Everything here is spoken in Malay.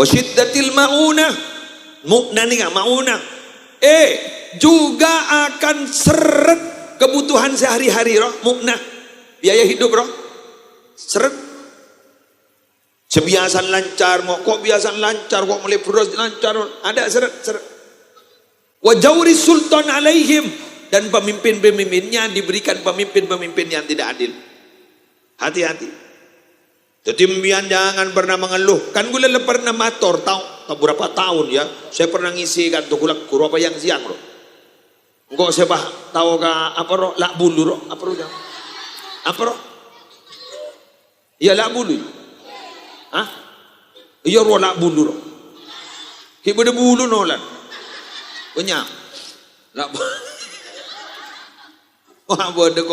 syiddatil ma'unah, mu'nah ni enggak ma'unah. Juga akan seret kebutuhan sehari-hari roh, mu'nah, biaya hidup roh, seret. Sebiasan lancar, kok biasa lancar, kok mulai terus lancar, ada seret. Wa jawri sultan alaihim, dan pemimpin-pemimpinnya diberikan pemimpin-pemimpin yang tidak adil. Hati-hati. Jadi mbian jangan pernah mengeluh. Kan gue pernah mator tahu berapa tahun ya. Saya pernah ngisi kan tuh kuro apa yang siang loh. Enggak saya tahu ka apa roh lak bulu roh apa roh jangan. Apa roh? Iya lak bulu. Hah? Iya roh lak bulu roh. Kiba de bulu nolan. Punya. Lak. Wah bodoh.